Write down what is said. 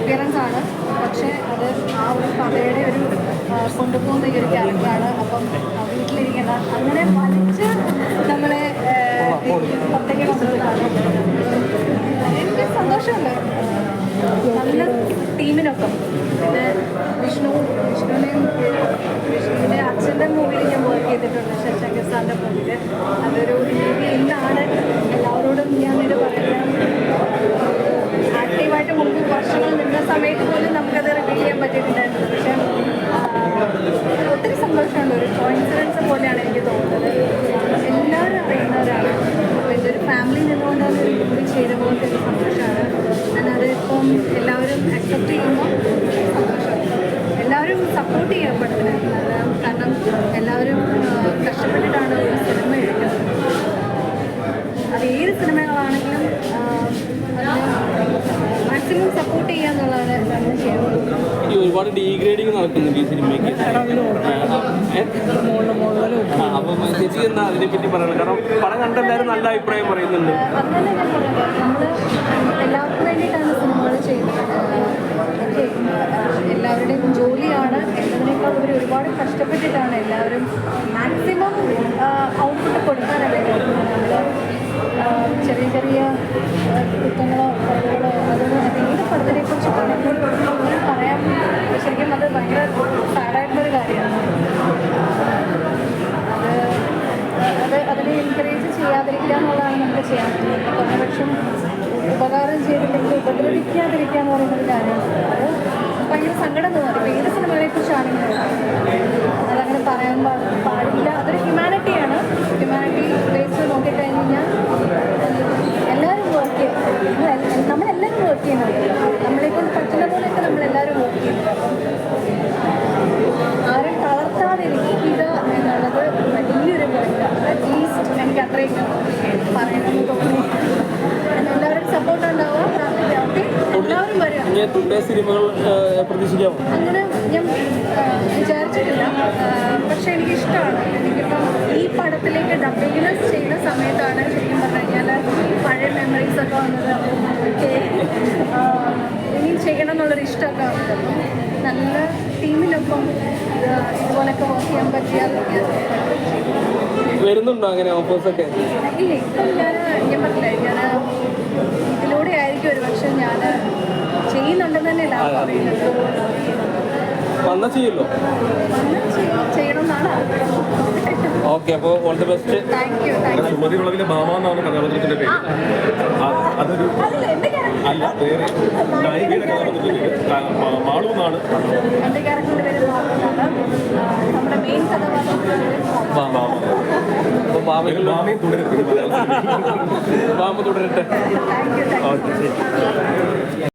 Appearance ആണ്. പക്ഷേ അത് ആ ഒരു കഥയുടെ ഒരു കൊണ്ടുപോകുന്ന ഈ ഒരു ക്യാരക്ടറാണ്. അപ്പം വീട്ടിലിരിക്കുന്ന അങ്ങനെ വലിച്ച് നമ്മളെ പുറത്തേക്ക് കൊണ്ടുവന്നതാണ്. എനിക്ക് സന്തോഷമുണ്ട്. നല്ല ടീമിനൊപ്പം. പിന്നെ വിഷ്ണുവിൻ്റെ അച്ഛൻ്റെ മൂവിയിൽ ഞാൻ വർക്ക് ചെയ്തിട്ടുണ്ട്, ശശാങ്കർ സാറിൻ്റെ മൂവിയിൽ. അതൊരു രീതി എന്താണ് എല്ലാവരോടും ഞാനിത് പറയുന്നത്. ആക്റ്റീവായിട്ട് മുമ്പ് വർഷങ്ങൾ നിന്ന സമയത്ത് പോലും നമുക്കത് റിവീൽ ചെയ്യാൻ പറ്റിയിട്ടുണ്ടായിരുന്നു. പക്ഷേ ഒത്തിരി സന്തോഷമുണ്ട്. ഒരു കോയിൻസിഡൻസ് പോലെയാണ് എനിക്ക് തോന്നുന്നത്. എല്ലാവരും അറിയുന്നവരാണ്. അപ്പോൾ ഇതൊരു ഫാമിലി നിന്നുകൊണ്ടാണ് ഒരു കൂടി ചെയ്ത പോലത്തെ ഒരു സന്തോഷമാണ്. ഞാനത് ഇപ്പം എല്ലാവരും അക്സെപ്റ്റ് ചെയ്യുമ്പോൾ സന്തോഷമാണ്. എല്ലാവരും സപ്പോർട്ട് ചെയ്യാൻ പറ്റുന്നത്. കാരണം എല്ലാവരും കഷ്ടപ്പെട്ടിട്ടാണ് ഒരു സിനിമ എടുക്കുന്നത്. അത് ഏത് സിനിമകളാണെങ്കിലും മാക്സിമം സപ്പോർട്ട് ചെയ്യുക എന്നുള്ളതാണ് നമ്മൾ ചെയ്യുന്നത്. ഈ ഒരുപാട് ഡീഗ്രേഡിങ് നടക്കുന്നുണ്ട് ഈ സിനിമയ്ക്ക്. അപ്പം ചേച്ചി എന്താ അതിനെപ്പറ്റി പറയുന്നത്? കാരണം പടം കണ്ടെല്ലാവരും നല്ല അഭിപ്രായം പറയുന്നുണ്ട്. അതുതന്നെ ഞാൻ പറയുന്നത്, നമ്മൾ എല്ലാവർക്കും വേണ്ടിയിട്ടാണ് സിനിമകൾ ചെയ്യുന്നത്. എല്ലാവരുടെയും ജോലിയാണ്. എന്നതിനേക്കാൾ ഒരുപാട് കഷ്ടപ്പെട്ടിട്ടാണ് എല്ലാവരും മാക്സിമം ഔട്ട്പുട്ട് കൊടുക്കാനാണ് നമ്മൾ ചെറിയ ചെറിയ കുറ്റങ്ങളോ കുറവുകളോ അതൊന്നും ഏത് പടത്തിനെക്കുറിച്ച് പറയുമ്പോൾ പറയാൻ ശരിക്കും അത് ഭയങ്കര സാഡായിട്ടുള്ളൊരു കാര്യമാണ്. അതിനെ എൻകറേജ് ചെയ്യാതിരിക്കുക എന്നുള്ളതാണ് നമുക്ക് ചെയ്യാൻ പറ്റുന്നത്. കുറഞ്ഞപക്ഷം ഉപകാരം ചെയ്തില്ലെങ്കിൽ ഉപദ്രവിക്കാതിരിക്കുക എന്ന് പറയുന്നൊരു കാര്യമാണ്. അത് ഭയങ്കര സങ്കടം തോന്നും. ഇപ്പോൾ ഏത് സിനിമകളെക്കുറിച്ചാണെങ്കിലും അതങ്ങനെ പറയാൻ പാടില്ല. അതൊരു ഹ്യൂമാനിറ്റിയാണ്. ഹ്യൂമാനിറ്റി ബേസ് നോക്കിക്കഴിഞ്ഞാൽ എല്ലാവരും വർക്ക് ചെയ്യും. നമ്മളെല്ലാവരും വർക്ക് ചെയ്യുന്നത്. നമ്മളെക്കൊണ്ട് പറ്റുന്ന പോലെയൊക്കെ നമ്മളെല്ലാവരും വർക്ക് ചെയ്യുന്നത്. ആരും തളർത്താതിരിക്കുക എന്നുള്ളത് വലിയൊരു കാര്യമാണ്. അറ്റ്ലീസ്റ്റ് എനിക്ക് അത്രയൊക്കെ പറയണമെന്ന് തോന്നി. എല്ലാവരും സപ്പോർട്ട് ഉണ്ടാവുക, പ്രാർത്ഥിക്കാവട്ടെ. എല്ലാവരും വരിക. സിനിമകൾ പ്രതീക്ഷിക്കാമോ? അങ്ങനെ ഞാൻ വിചാരിച്ചിട്ടില്ല. പക്ഷേ എനിക്കിഷ്ടമാണ്. എനിക്കിപ്പം ഈ പടത്തിലേക്ക് ഡബിങ്സ് ചെയ്യുന്ന സമയത്താണ് ശരിക്കും പറഞ്ഞു കഴിഞ്ഞാൽ പഴയ മെമ്മറീസൊക്കെ വന്നത്. ഇനി ചെയ്യണം എന്നുള്ളൊരു ഇഷ്ടമൊക്കെ വന്നത്. നല്ല ടീമിനൊപ്പം ഇതുപോലൊക്കെ വർക്ക് ചെയ്യാൻ പറ്റിയാൽ വരുന്നുണ്ടോ അങ്ങനെ ഓഫേഴ്സൊക്കെ? ഇല്ല, ഇപ്പം ഞാൻ പറഞ്ഞില്ലേ, ഞാൻ ഇതിലൂടെ ആയിരിക്കും ഒരു പക്ഷേ ഞാൻ ചെയ്യുന്നുണ്ടെന്ന് തന്നെയല്ല പറയുന്നത്. വന്നാൽ ചെയ്യല്ലോ. ചെയ്യണമെന്നാണ് ആഗ്രഹം. ഓക്കെ, അപ്പോൾ all the best. Thank you. Sumathi വിളവിലെ മാമ എന്നാണ് കഥാപാത്രത്തിന്റെ പേര്. അതൊരു അല്ല, വേറെ നായികയുടെ കഥാപാത്രത്തിന്റെ മാളു എന്നാണ്. എൻ്റെ ക്യാരക്ടറിൻ്റെ പേര് നമ്മുടെ മെയിൻ കഥാപാത്രം മാമയും തുടരട്ടെ. തുടരട്ടെ. Thank U.